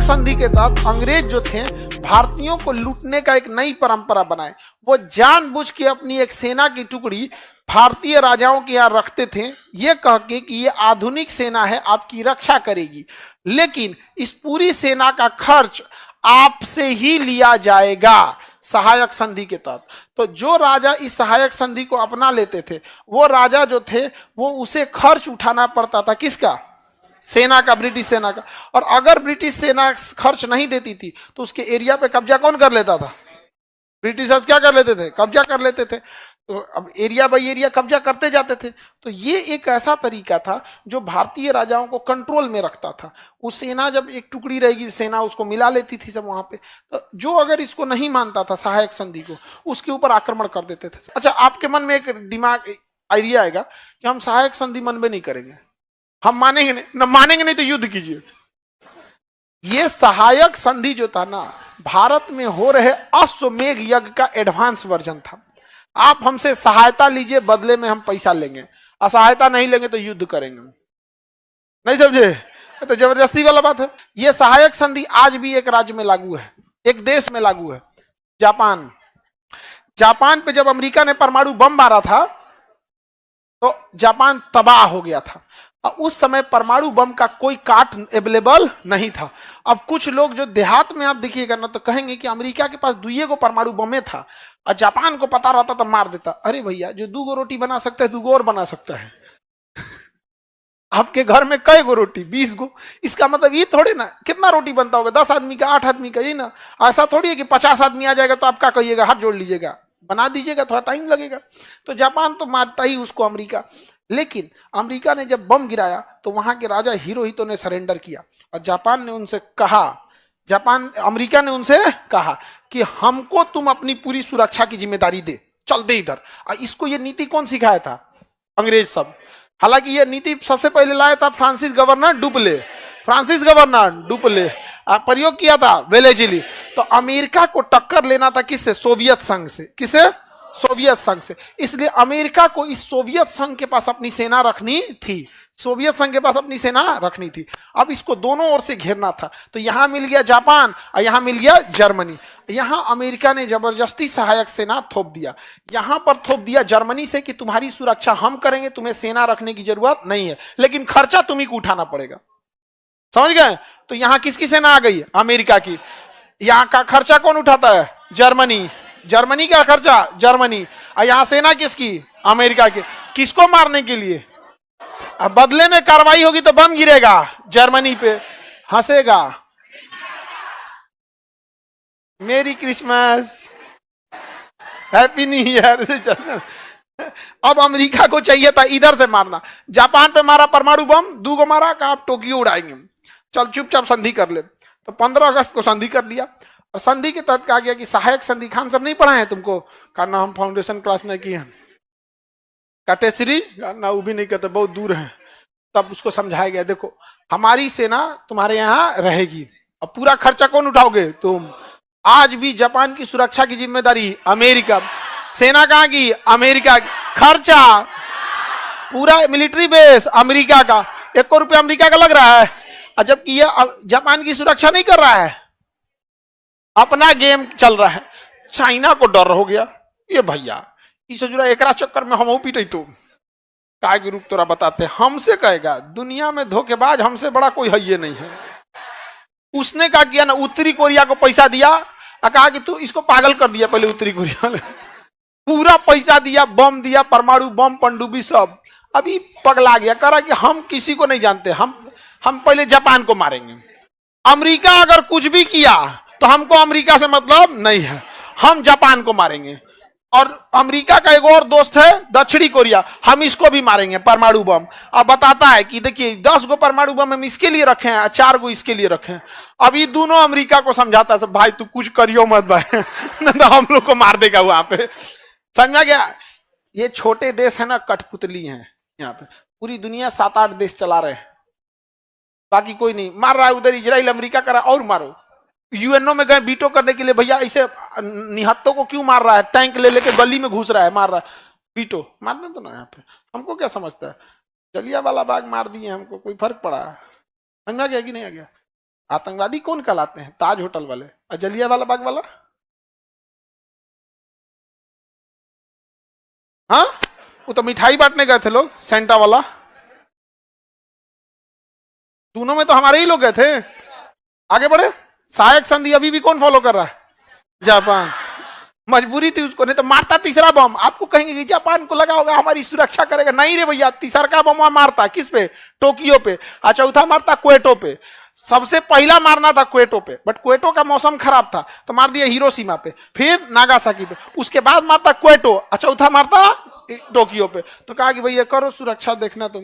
संधि के तहत अंग्रेज जो थे भारतीयों को लूटने का एक नई परंपरा बनाए। वो जानबूझ के अपनी एक सेना की टुकड़ी भारतीय राजाओं के यहाँ रखते थे, ये कह के कि ये आधुनिक सेना है, आपकी रक्षा करेगी, लेकिन इस पूरी सेना का खर्च आपसे ही लिया जाएगा सहायक संधि के तहत। तो जो राजा इस सहायक संधि को अपना लेते थे, वो राजा जो थे वो उसे खर्च उठाना पड़ता था, किसका? सेना का, ब्रिटिश सेना का। और अगर ब्रिटिश सेना खर्च नहीं देती थी तो उसके एरिया पे कब्जा कौन कर लेता था? ब्रिटिशर्स क्या कर लेते थे? कब्जा कर लेते थे। तो अब एरिया बाई एरिया कब्जा करते जाते थे। तो ये एक ऐसा तरीका था जो भारतीय राजाओं को कंट्रोल में रखता था। वो सेना जब एक टुकड़ी रहेगी, सेना उसको मिला लेती थी सब वहां पे, तो जो अगर इसको नहीं मानता था सहायक संधि को, उसके ऊपर आक्रमण कर देते थे। अच्छा, आपके मन में एक दिमाग आइडिया आएगा कि हम सहायक संधि मन में नहीं करेंगे, हम मानेंगे नहीं, न मानेंगे नहीं तो युद्ध कीजिए। ये सहायक संधि जो था ना, भारत में हो रहे अश्वमेध यज्ञ का एडवांस वर्जन था। आप हमसे सहायता लीजिए, बदले में हम पैसा लेंगे, असहायता नहीं लेंगे तो युद्ध करेंगे। नहीं समझे? तो जबरदस्ती वाला बात है। यह सहायक संधि आज भी एक राज्य में लागू है, एक देश में लागू है, जापान। जापान पे जब अमेरिका ने परमाणु बम मारा था तो जापान तबाह हो गया था। और उस समय परमाणु बम का कोई काट अवेलेबल नहीं था। अब कुछ लोग जो देहात में आप देखिएगा ना, तो कहेंगे कि अमेरिका के पास दुइये को परमाणु बमे था और जापान को पता रहता तो मार देता। अरे भैया, जो 2 गो रोटी बना सकता है 2 गो और बना सकता है। आपके घर में कई गो रोटी? 20 गो। इसका मतलब ये थोड़े ना कितना रोटी बनता होगा, 10 आदमी का, 8 आदमी का, ये ना। ऐसा थोड़ी है कि 50 आदमी आ जाएगा तो आप क्या कहिएगा? हाथ जोड़ लीजिएगा, बना दीजिएगा, थोड़ा टाइम लगेगा। तो जापान तो मारता ही उसको अमेरिका। लेकिन अमेरिका ने जब बम गिराया तो वहां के राजा हिरोहितो ने सरेंडर किया और जापान ने उनसे कहा, अमेरिका ने उनसे कहा कि हमको तुम अपनी पूरी सुरक्षा की जिम्मेदारी दे, चल दे इधर। और इसको ये नीति कौन सिखाया था? अंग्रेज सब। हालांकि ये नीति सबसे पहले लाया था फ्रांसिस गवर्नर डुप्ले, प्रयोग किया था वेलेजिली। तो अमेरिका को टक्कर लेना था किससे? सोवियत संघ से। किसे? सोवियत संघ से। इसलिए अमेरिका को इस सोवियत संघ के पास अपनी सेना रखनी थी, सोवियत संघ के पास अपनी सेना रखनी थी। अब इसको दोनों ओर से घेरना था। तो यहां मिल गया जापान और यहां मिल गया जर्मनी। यहां अमेरिका ने जबरदस्ती सहायक सेना थोप दिया, यहां पर थोप दिया जर्मनी से कि तुम्हारी सुरक्षा हम करेंगे, तुम्हें सेना रखने की जरूरत नहीं है, लेकिन खर्चा तुम्ही को उठाना पड़ेगा। समझ गए? तो यहां किसकी सेना आ गई? अमेरिका की। यहां का खर्चा कौन उठाता है? जर्मनी का खर्चा जर्मनी। और यहां सेना किसकी? अमेरिका की। किसको मारने के लिए? अब बदले में कार्रवाई होगी तो बम गिरेगा जर्मनी पे, हंसेगा। Merry Christmas, happy new year. अब अमेरिका को चाहिए था इधर से मारना। जापान पे मारा परमाणु बम, 2 गो मारा, कहा आप टोक्यो उड़ाएंगे, चल चुपचाप संधि कर ले। तो 15 अगस्त को संधि कर लिया। और संधि के तहत कहा गया कि सहायक संधि, खान सब नहीं पढ़ा है तुमको? कहना हम फाउंडेशन क्लास नहीं किए, काटेश्वरी ना, वो भी नहीं कहते, बहुत दूर है। तब उसको समझाया गया, देखो हमारी सेना तुम्हारे यहाँ रहेगी, अब पूरा खर्चा कौन उठाओगे? तुम। आज भी जापान की सुरक्षा की जिम्मेदारी अमेरिका। सेना कहाँ की? अमेरिका की। खर्चा पूरा मिलिट्री बेस अमेरिका का। 1 रुपया अमेरिका का लग रहा है, और जबकि ये जापान की सुरक्षा नहीं कर रहा है, अपना गेम चल रहा है। चाइना को डर हो गया, ये भैया इस जुड़ा एकरा चक्कर में हम पीटे तो काय के रूप तोरा बताते, हमसे कहेगा दुनिया में धोखेबाज हमसे बड़ा कोई है ये नहीं है। उसने क्या किया ना, उत्तरी कोरिया को पैसा दिया और कहा कि तू इसको पागल कर दिया। पहले उत्तरी कोरिया ने पूरा पैसा दिया, बम दिया, परमाणु बम, पनडुब्बी सब। अभी पगला गया, कह रहा कि हम किसी को नहीं जानते, हम पहले जापान को मारेंगे। अमेरिका अगर कुछ भी किया तो हमको अमेरिका से मतलब नहीं है, हम जापान को मारेंगे। और अमेरिका का एक और दोस्त है दक्षिणी कोरिया, हम इसको भी मारेंगे परमाणु बम। अब बताता है कि देखिए 10 गो परमाणु बम हम इसके लिए रखे हैं, 4 गो इसके लिए रखे हैं। अब ये दोनों अमेरिका को समझाता है, भाई तू कुछ करियो मत भाई, नहीं तो हम लोग को मार देगा वहां पे। समझा गया? ये छोटे देश है ना, कठपुतली हैं। यहाँ पे पूरी दुनिया 7-8 देश चला रहे हैं, बाकी कोई नहीं मार रहा है। उधर इजराइल अमेरिका कर रहा है, और मारो। यूएनओ में गए बीटो करने के लिए, भैया ऐसे निहत्तों को क्यों मार रहा है? टैंक ले लेके गली में घुस रहा है, मार रहा है। बीटो मारने तो ना, यहाँ पे हमको क्या समझता है? जलियांवाला बाग मार दिए हमको, कोई फर्क पड़ा? समझा गया कि नहीं आ गया? आतंकवादी कौन कहलाते हैं? ताज होटल वाले और जलियांवाला बाग वाला। हाँ, वो तो मिठाई बांटने गए थे लोग, सेंटा वाला। दोनों में तो हमारे ही लोग गए थे। आगे बढ़े। सहायक संधि अभी भी कौन फॉलो कर रहा है? जापान। मजबूरी थी उसको, नहीं तो मारता तीसरा बम। आपको कहेंगे कि जापान को लगा होगा हमारी सुरक्षा करेगा, नहीं रे भैया, तीसरा का बम मारता किस पे? टोक्यो पे। चौथा मारता क्वेटो पे। सबसे पहला मारना था क्वेटो पे, बट क्वेटो का मौसम खराब था तो मार दिया हिरोशिमा पे, फिर नागासाकी पे, उसके बाद मारता क्वेटो, चौथा मारता टोक्यो पे। तो कहा कि भैया करो सुरक्षा, देखना तुम्हें।